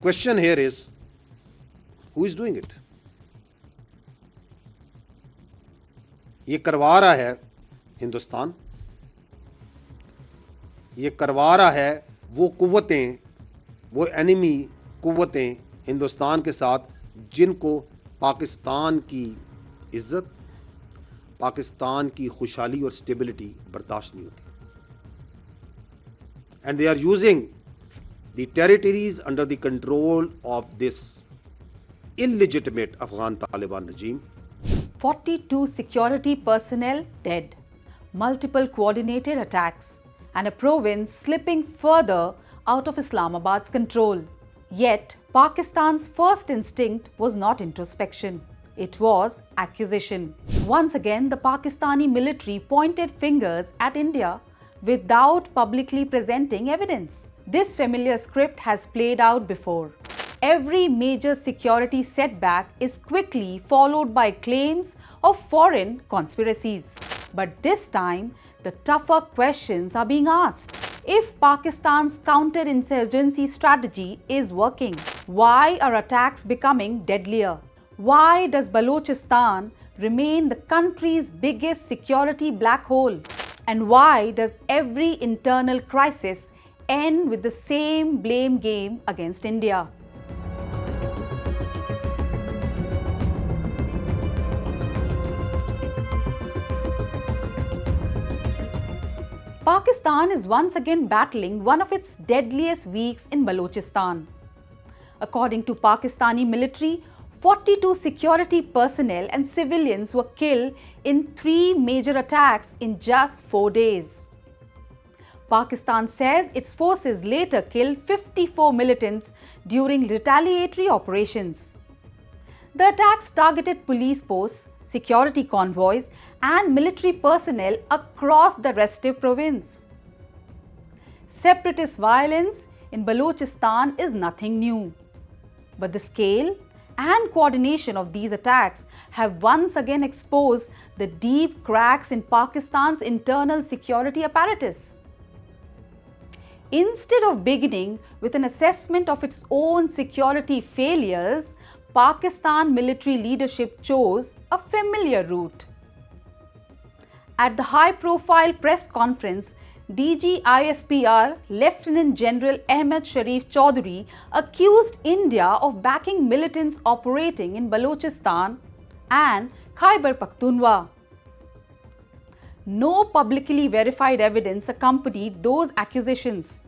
Question here is, who is doing it? ये करवा रहा है हिंदुस्तान, ये करवा रहा है वो कुव्वतें, वो एनिमी कुव्वतें हिंदुस्तान के साथ जिनको पाकिस्तान की इज्जत, पाकिस्तान की खुशहाली और स्टेबिलिटी बर्दाश्त नहीं होती. And they are using the territories under the control of this illegitimate Afghan Taliban regime. 42 security personnel dead, multiple coordinated attacks, and a province slipping further out of Islamabad's control. Yet, Pakistan's first instinct was not introspection. It was accusation. Once again, the Pakistani military pointed fingers at India without publicly presenting evidence. This familiar script has played out before. Every major security setback is quickly followed by claims of foreign conspiracies. But this time, the tougher questions are being asked. If Pakistan's counter-insurgency strategy is working, why are attacks becoming deadlier? Why does Balochistan remain the country's biggest security black hole? And why does every internal crisis end with the same blame game against India? Pakistan is once again battling one of its deadliest weeks in Balochistan. According to Pakistani military, 42 security personnel and civilians were killed in 3 major attacks in just 4 days. Pakistan says its forces later killed 54 militants during retaliatory operations. The attacks targeted police posts, security convoys, and military personnel across the restive province. Separatist violence in Balochistan is nothing new, but the scale and coordination of these attacks have once again exposed the deep cracks in Pakistan's internal security apparatus. Instead of beginning with an assessment of its own security failures, Pakistan military leadership chose a familiar route. At the high-profile press conference, DG ISPR Lieutenant General Ahmed Sharif Chaudhry accused India of backing militants operating in Balochistan and Khyber Pakhtunkhwa. No publicly verified evidence accompanied those accusations.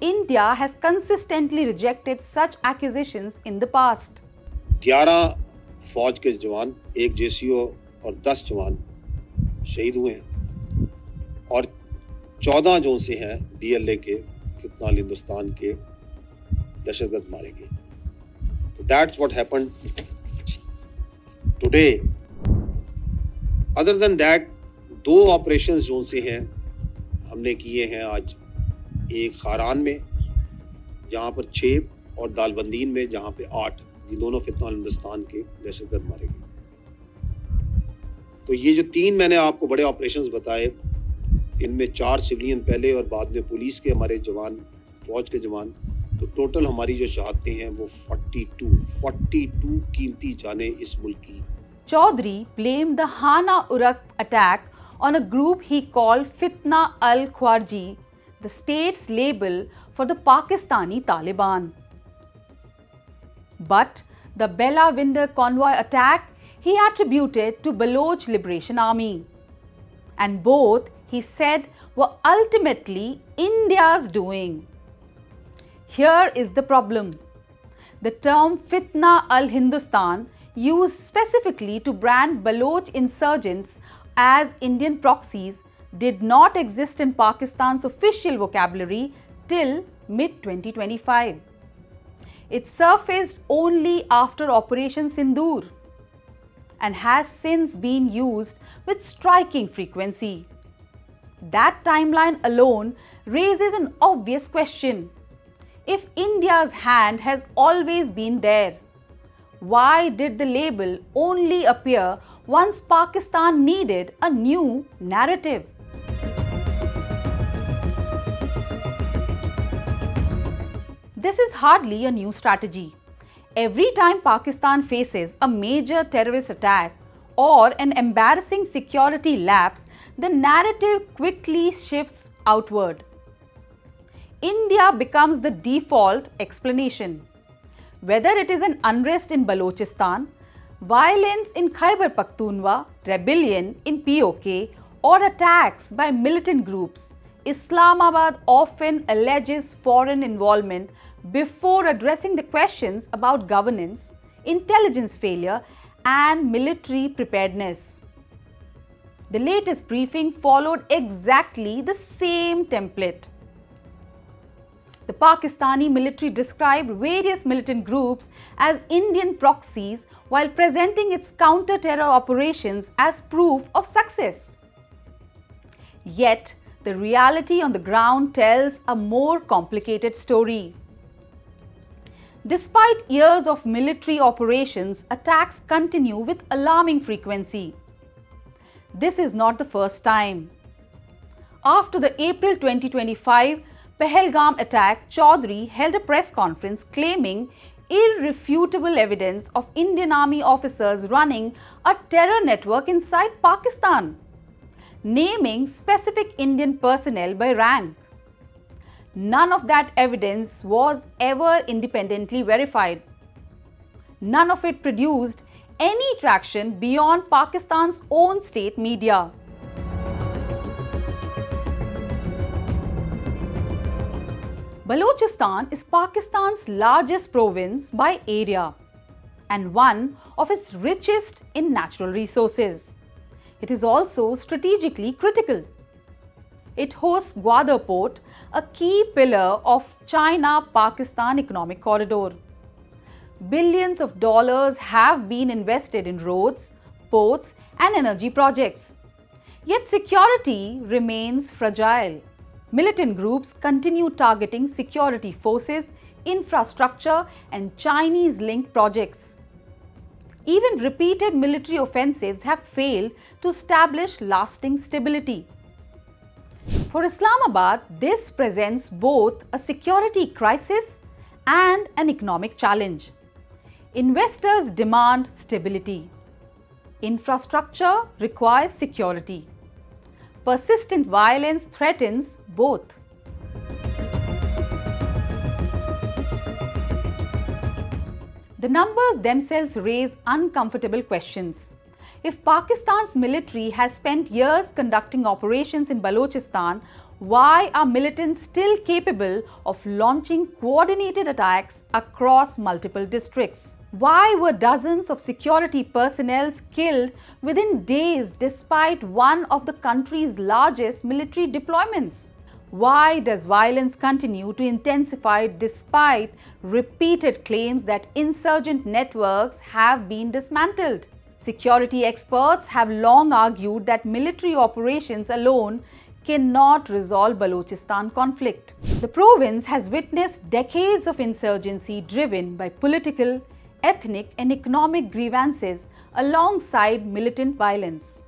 India has consistently rejected such accusations in the past. 11 फौज के जवान, 1 JCO और 10 जवान शहीद हुए हैं और 14 जो से हैं BLA के, फितना al-Hindustan के दहशतगर्द मारे गए. So that's what happened today. Other than that, 2 operations जो से हैं हमने किए हैं आज. एक खारान में जहाँ पर 6 और दालबंदीन में जहाँ पे 8, ये दोनों फितना al-Hindustan के दहशतगर्द मारे गए. तो ये जो 3 मैंने आपको बड़े ऑपरेशंस बताए, इनमें 4 सिविलियन पहले और बाद में पुलिस के हमारे जवान, फौज के जवान, तो टोटल हमारी जो शहादतें हैं वो 42 कीमती जाने इस मुल्क की. Chaudhry blamed the Hana Urak attack on a group he called Fitna al-Khwarji, the state's label for the Pakistani Taliban. But the Bella Winder convoy attack he attributed to Baloch Liberation Army. And both, he said, were ultimately India's doing. Here is the problem. The term Fitna al-Hindustan, used specifically to brand Baloch insurgents as Indian proxies, did not exist in Pakistan's official vocabulary till mid-2025. It surfaced only after Operation Sindoor and has since been used with striking frequency. That timeline alone raises an obvious question. If India's hand has always been there, why did the label only appear once Pakistan needed a new narrative? This is hardly a new strategy. Every time Pakistan faces a major terrorist attack or an embarrassing security lapse, the narrative quickly shifts outward. India becomes the default explanation. Whether it is an unrest in Balochistan, violence in Khyber Pakhtunkhwa, rebellion in POK, or attacks by militant groups, Islamabad often alleges foreign involvement before addressing the questions about governance, intelligence failure, and military preparedness. The latest briefing followed exactly the same template. The Pakistani military described various militant groups as Indian proxies while presenting its counter-terror operations as proof of success. Yet, the reality on the ground tells a more complicated story. Despite years of military operations, attacks continue with alarming frequency. This is not the first time. After the April 2025 Pahalgam attack, Chaudhry held a press conference claiming irrefutable evidence of Indian Army officers running a terror network inside Pakistan, naming specific Indian personnel by rank. None of that evidence was ever independently verified. None of it produced any traction beyond Pakistan's own state media. Balochistan is Pakistan's largest province by area and one of its richest in natural resources. It is also strategically critical. It hosts Gwadar port, a key pillar of China-Pakistan economic corridor. Billions of dollars have been invested in roads, ports, and energy projects. Yet security remains fragile. Militant groups continue targeting security forces, infrastructure, and Chinese-linked projects. Even repeated military offensives have failed to establish lasting stability. For Islamabad, this presents both a security crisis and an economic challenge. Investors demand stability. Infrastructure requires security. Persistent violence threatens both. The numbers themselves raise uncomfortable questions. If Pakistan's military has spent years conducting operations in Balochistan, why are militants still capable of launching coordinated attacks across multiple districts? Why were dozens of security personnel killed within days despite one of the country's largest military deployments? Why does violence continue to intensify despite repeated claims that insurgent networks have been dismantled? Security experts have long argued that military operations alone cannot resolve Balochistan conflict. The province has witnessed decades of insurgency driven by political, ethnic, and economic grievances alongside militant violence.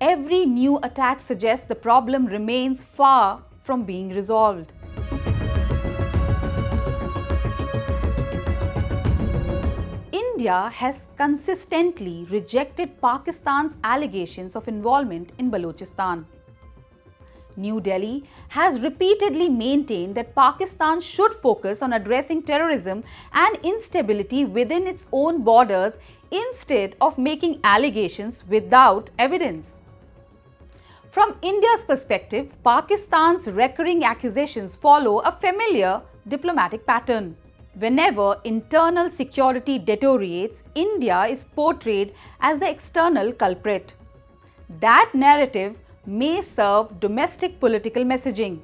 Every new attack suggests the problem remains far from being resolved. India has consistently rejected Pakistan's allegations of involvement in Balochistan. New Delhi has repeatedly maintained that Pakistan should focus on addressing terrorism and instability within its own borders instead of making allegations without evidence. From India's perspective, Pakistan's recurring accusations follow a familiar diplomatic pattern. Whenever internal security deteriorates, India is portrayed as the external culprit. That narrative may serve domestic political messaging,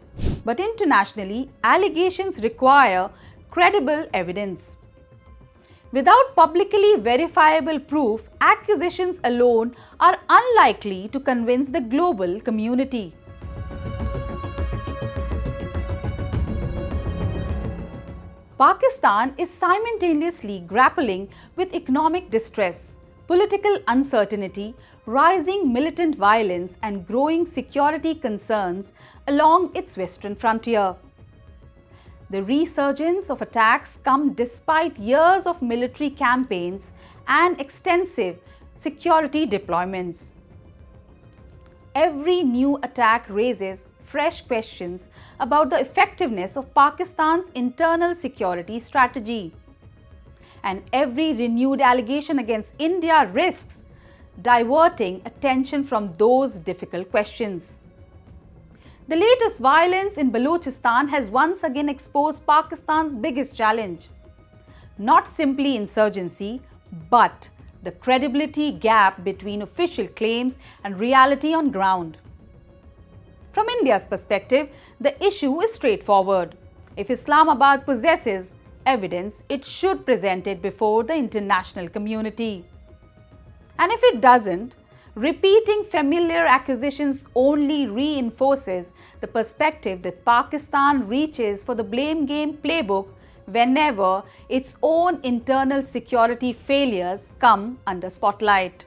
but internationally, allegations require credible evidence. Without publicly verifiable proof, accusations alone are unlikely to convince the global community. Pakistan is simultaneously grappling with economic distress, political uncertainty, rising militant violence, and growing security concerns along its western frontier. The resurgence of attacks come despite years of military campaigns and extensive security deployments. Every new attack raises fresh questions about the effectiveness of Pakistan's internal security strategy. And every renewed allegation against India risks diverting attention from those difficult questions. The latest violence in Balochistan has once again exposed Pakistan's biggest challenge. Not simply insurgency, but the credibility gap between official claims and reality on ground. From India's perspective, the issue is straightforward. If Islamabad possesses evidence, it should present it before the international community. And if it doesn't, repeating familiar accusations only reinforces the perspective that Pakistan reaches for the blame game playbook whenever its own internal security failures come under spotlight.